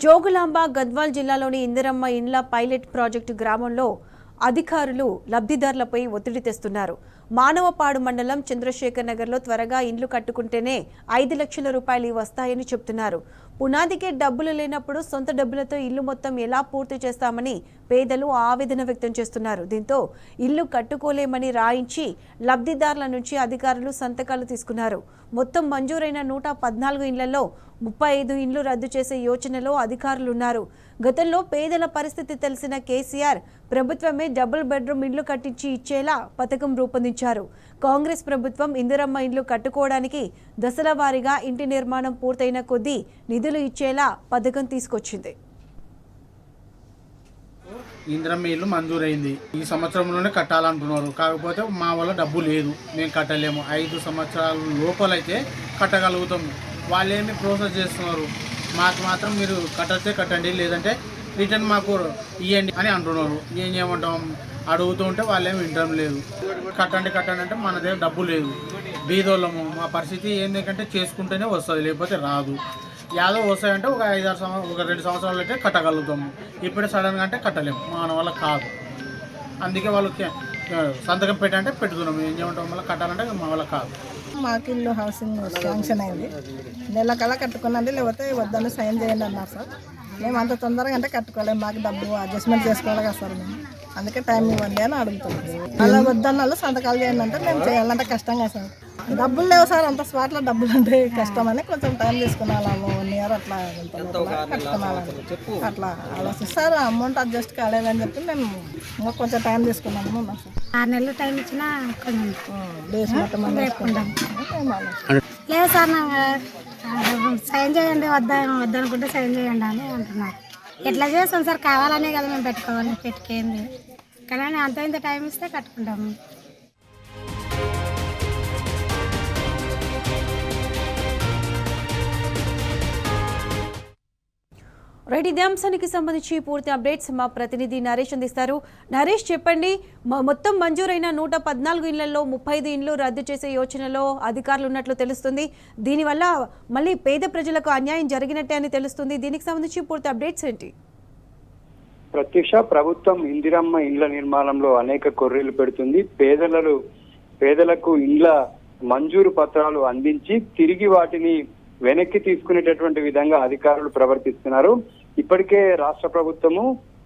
జోగులాంబ గద్వాల్ జిల్లాలోని ఇందిరమ్మ ఇండ్ల pilot project గ్రామంలో అధికారులు లబ్ధిదారులపై ఒత్తిడి తెస్తున్నారు. మానవపాడు మండలం చంద్రశేఖర్ నగర్లో త్వరగా ఇండ్లు కట్టుకుంటేనే 5 లక్షల రూపాయలు వస్తాయని చెప్తున్నారు. పునాదికే డబ్బులు లేనప్పుడు సొంత డబ్బులతో ఇల్లు మొత్తం ఎలా పూర్తి చేస్తామని పేదలు ఆవేదన వ్యక్తం చేస్తున్నారు. దీంతో ఇల్లు కట్టుకోలేమని రాయించి లబ్ధిదారుల నుంచి అధికారులు సంతకాలు తీసుకున్నారు. మొత్తం మంజూరైన 114 ఇండ్లలో 35 ఇండ్లు రద్దు చేసే యోచనలో అధికారులున్నారు. గతంలో పేదల పరిస్థితి తెలిసిన కేసీఆర్ ప్రభుత్వమే డబుల్ బెడ్రూమ్ ఇండ్లు కట్టించి ఇచ్చేలా పథకం రూపొందించారు. కాంగ్రెస్ ప్రభుత్వం ఇందిరమ్మ ఇండ్లు కట్టుకోవడానికి దశల వారీగా ఇంటి నిర్మాణం పూర్తయిన కొద్దీ నిధులు ఇచ్చేలా పథకం తీసుకొచ్చింది. ఇందిరమ్మ ఇల్లు మంజూరైంది. ఈ సంవత్సరంలోనే కట్టాలంటున్నారు. కాకపోతే మా వల్ల డబ్బు లేదు, మేము కట్టలేము. 5 సంవత్సరాల లోపలైతే కట్టగలుగుతాము. వాళ్ళేమి ప్రాసెస్ చేస్తున్నారు, మాకు మాత్రం మీరు కట్టతే కట్టండి, లేదంటే రిటర్న్ మాకు ఇవ్వండి అని అంటున్నారు. ఏం చేయమంటాం, అడుగుతూ ఉంటే వాళ్ళేమి వినడం లేదు. కట్టండి కట్టండి అంటే మన దగ్గర డబ్బు లేదు, బీదోళ్ళము. మా పరిస్థితి ఏంటంటే చేసుకుంటేనే వస్తుంది, లేకపోతే రాదు. యాదో వస్తాయంటే ఒక 2 సంవత్సరాలు అయితే కట్టగలుగుతాము. ఇప్పుడే సడన్గా అంటే కట్టలేము, మన వల్ల కాదు. అందుకే వాళ్ళకి సంతకం పెట్టంటే పెట్టుకున్నాము. ఏం చేయమంటాం, మళ్ళీ కట్టాలంటే మా వల్ల కాదు. మాకు ఇల్లు హౌసింగ్ శాంక్షన్ అయింది, నెలకల్లా కట్టుకున్నది, లేకపోతే వద్దని సైన్ చేయండి అన్నారు సార్. మేము అంత తొందరగా అంటే కట్టుకోలేము, మాకు డబ్బు అడ్జస్ట్మెంట్ చేసుకోవాలి కదా సార్. మేము అందుకే టైం ఇవ్వండి అని అడుగుతున్నాం. అలా వద్దన్న సంతకాలు చేయండి అంటే మేము చేయాలంటే కష్టం కదా సార్. డబ్బులు లేవు సార్, అంత స్పాట్లో డబ్బులు అంటే కష్టం అని కొంచెం టైం తీసుకున్నాము. 1 ఇయర్ అట్లా కట్టుకున్నాము. అట్లా ఆలోచిస్తారు, అమౌంట్ అడ్జస్ట్ కాలేదని చెప్పి మేము ఇంకా కొంచెం టైం తీసుకున్నాము. 6 నెలలు టైం ఇచ్చినా డేస్ మొత్తం లేదు సార్. సైన్ చేయండి, వద్దనుకుంటే సైన్ చేయండి అని అంటున్నారు. ఎట్లా చేస్తాం సార్, కావాలనే కదా మేము పెట్టుకోవాలి, పెట్టుకేంది. కానీ అంత ఇంత టైం ఇస్తే కట్టుకుంటాము. రైట్, ఇదే అంశానికి సంబంధించి పూర్తి అప్డేట్స్ మా ప్రతినిధి నరేష్ అందిస్తారు. నరేష్, చెప్పండి, మొత్తం మంజూరైన 114 ఇళ్లలో 35 ఇండ్లు రద్దు చేసే యోచనలో అధికారులు ఉన్నట్లు తెలుస్తుంది. దీనివల్ల మళ్ళీ పేద ప్రజలకు అన్యాయం జరిగినట్టే అని తెలుస్తుంది. దీనికి సంబంధించి పూర్తి అప్డేట్స్ ఏంటి? ప్రత్యక్ష ప్రభుత్వం ఇందిరమ్మ ఇండ్ల నిర్మాణంలో అనేక కొర్రీలు పెడుతుంది. పేదలకు ఇండ్ల మంజూరు పత్రాలు అందించి తిరిగి వాటిని వెనక్కి తీసుకునేటటువంటి విధంగా అధికారులు ప్రవర్తిస్తున్నారు. ఇప్పటికే రాష్ట్ర ప్రభుత్వము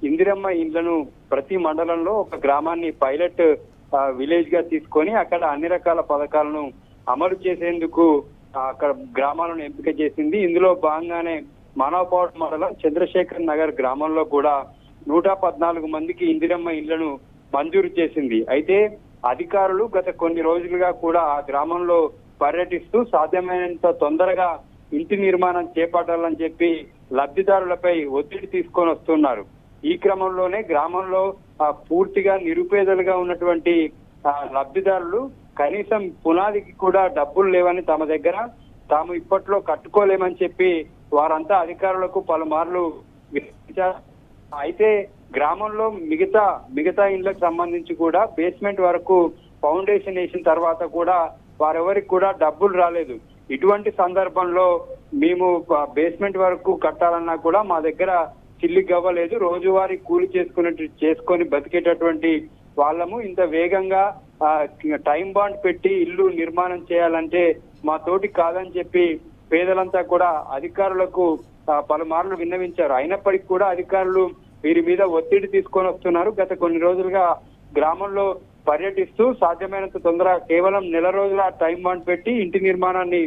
ఇందిరమ్మ ఇండ్లను ప్రతి మండలంలో ఒక గ్రామాన్ని పైలట్ విలేజ్ గా తీసుకొని అక్కడ అన్ని రకాల పథకాలను అమలు చేసేందుకు అక్కడ గ్రామాలను ఎంపిక చేసింది. ఇందులో భాగంగానే మానవపాడు మండలం చంద్రశేఖర్ నగర్ గ్రామంలో కూడా 114 మందికి ఇందిరమ్మ ఇండ్లను మంజూరు చేసింది. అయితే అధికారులు గత కొన్ని రోజులుగా కూడా ఆ గ్రామంలో పర్యటిస్తూ సాధ్యమైనంత తొందరగా ఇంటి నిర్మాణం చేపట్టాలని చెప్పి లబ్ధిదారులపై ఒత్తిడి తీసుకొని వస్తున్నారు. ఈ క్రమంలోనే గ్రామంలో పూర్తిగా నిరుపేదలుగా ఉన్నటువంటి లబ్ధిదారులు కనీసం పునాదికి కూడా డబ్బులు లేవని తమ దగ్గర తాము ఇప్పట్లో కట్టుకోలేమని చెప్పి వారంతా అధికారులకు పలుమార్లు వివరించారు. అయితే గ్రామంలో మిగతా ఇండ్లకు సంబంధించి కూడా బేస్మెంట్ వరకు ఫౌండేషన్ వేసిన తర్వాత కూడా వారెవరికి కూడా డబ్బులు రాలేదు. ఇటువంటి సందర్భంలో మేము బేస్మెంట్ వరకు కట్టాలన్నా కూడా మా దగ్గర చిల్లి గవ్వలేదు, రోజువారీ కూలి చేసుకొని బతికేటటువంటి వాళ్ళము ఇంత వేగంగా టైం బాండ్ పెట్టి ఇల్లు నిర్మాణం చేయాలంటే మా తోటి కాదని చెప్పి పేదలంతా కూడా అధికారులకు పలుమార్లు విన్నవించారు. అయినప్పటికీ కూడా అధికారులు వీరి మీద ఒత్తిడి తీసుకొని వస్తున్నారు. గత కొన్ని రోజులుగా గ్రామంలో పర్యటిస్తూ సాధ్యమైనంత తొందరగా కేవలం 1 నెల రోజుల టైం బాండ్ పెట్టి ఇంటి నిర్మాణాన్ని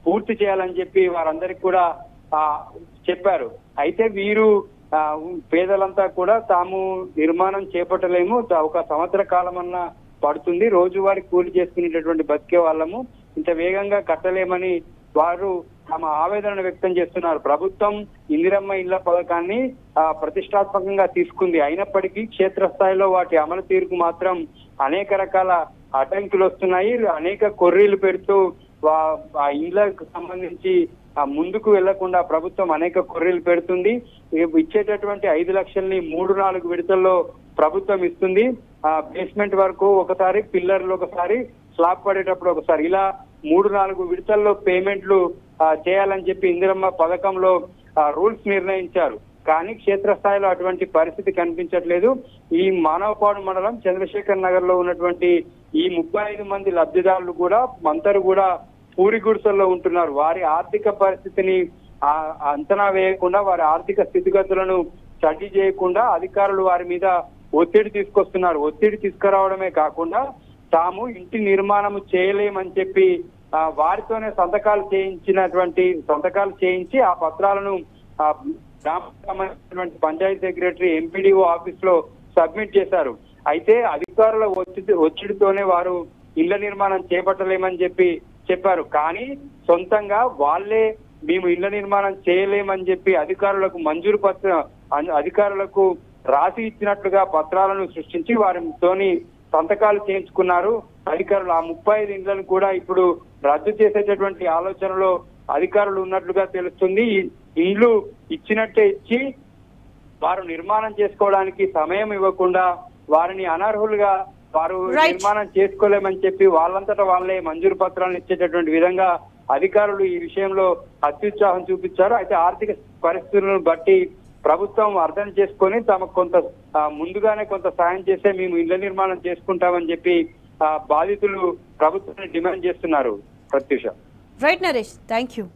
పూర్తి చేయాలని చెప్పి వారందరికి కూడా చెప్పారు. అయితే వీరు పేదలంతా కూడా తాము నిర్మాణం చేపట్టలేము, 1 సంవత్సర కాలమన్నా పడుతుంది, రోజువారీ కూలి చేసుకునేటటువంటి బతికే వాళ్ళము ఇంత వేగంగా కట్టలేమని వారు తమ ఆవేదన వ్యక్తం చేస్తున్నారు. ప్రభుత్వం ఇందిరమ్మ ఇళ్ల పథకాన్ని ప్రతిష్టాత్మకంగా తీసుకుంది. అయినప్పటికీ క్షేత్రస్థాయిలో వాటి అమలు తీరుకు మాత్రం అనేక రకాల అడ్డంకులు వస్తున్నాయి. అనేక కొర్రీలు పెడుతూ ఆ ఇండ్లకు సంబంధించి ముందుకు వెళ్లకుండా ప్రభుత్వం అనేక కొర్రీలు పెడుతుంది. ఇచ్చేటటువంటి 5 లక్షల్ని 3-4 విడతల్లో ప్రభుత్వం ఇస్తుంది. బేస్మెంట్ వరకు ఒకసారి, పిల్లర్లు ఒకసారి, స్లాబ్ పడేటప్పుడు ఒకసారి, ఇలా 3-4 విడతల్లో పేమెంట్లు చేయాలని చెప్పి ఇందిరమ్మ పథకంలో రూల్స్ నిర్ణయించారు. కానీ క్షేత్రస్థాయిలో అటువంటి పరిస్థితి కనిపించట్లేదు. ఈ మానవపాడు మండలం చంద్రశేఖర్ నగర్ లో ఉన్నటువంటి ఈ 35 మంది లబ్ధిదారులు కూడా అందరూ కూడా పూరి గుడిసెల్లో ఉంటున్నారు. వారి ఆర్థిక పరిస్థితిని అంచనా వేయకుండా, వారి ఆర్థిక స్థితిగతులను స్టడీ చేయకుండా అధికారులు వారి మీద ఒత్తిడి తీసుకొస్తున్నారు. ఒత్తిడి తీసుకురావడమే కాకుండా తాము ఇంటి నిర్మాణం చేయలేమని చెప్పి వారితోనే సంతకాలు చేయించి ఆ పత్రాలను గ్రామానికి పంచాయతీ సెక్రటరీ ఎంపీడీఓ ఆఫీస్ లో సబ్మిట్ చేశారు. అయితే అధికారుల ఒత్తిడితోనే వారు ఇళ్ల నిర్మాణం చేపట్టలేమని చెప్పారు. కానీ సొంతంగా వాళ్ళే మేము ఇళ్ల నిర్మాణం చేయలేమని చెప్పి అధికారులకు రాసి ఇచ్చినట్లుగా పత్రాలను సృష్టించి వారితోని సంతకాలు చేయించుకున్నారు అధికారులు. ఆ 35 ఇళ్లను కూడా ఇప్పుడు రద్దు చేసేటటువంటి ఆలోచనలో అధికారులు ఉన్నట్లుగా తెలుస్తుంది. ఇండ్లు ఇచ్చినట్టే ఇచ్చి వారు నిర్మాణం చేసుకోవడానికి సమయం ఇవ్వకుండా వారిని అనర్హులుగా వారు నిర్మాణం చేసుకోలేమని చెప్పి వాళ్ళంతటా వాళ్ళే మంజూరు పత్రాలను ఇచ్చేటటువంటి విధంగా అధికారులు ఈ విషయంలో అత్యుత్సాహం చూపించారు. అయితే ఆర్థిక పరిస్థితులను బట్టి ప్రభుత్వం అర్థం చేసుకొని తమకు ముందుగానే కొంత సాయం చేస్తే మేము ఇళ్ల నిర్మాణం చేసుకుంటామని చెప్పి బాధితులు ప్రభుత్వాన్ని డిమాండ్ చేస్తున్నారు. Pratyusha. Right Naresh, thank you.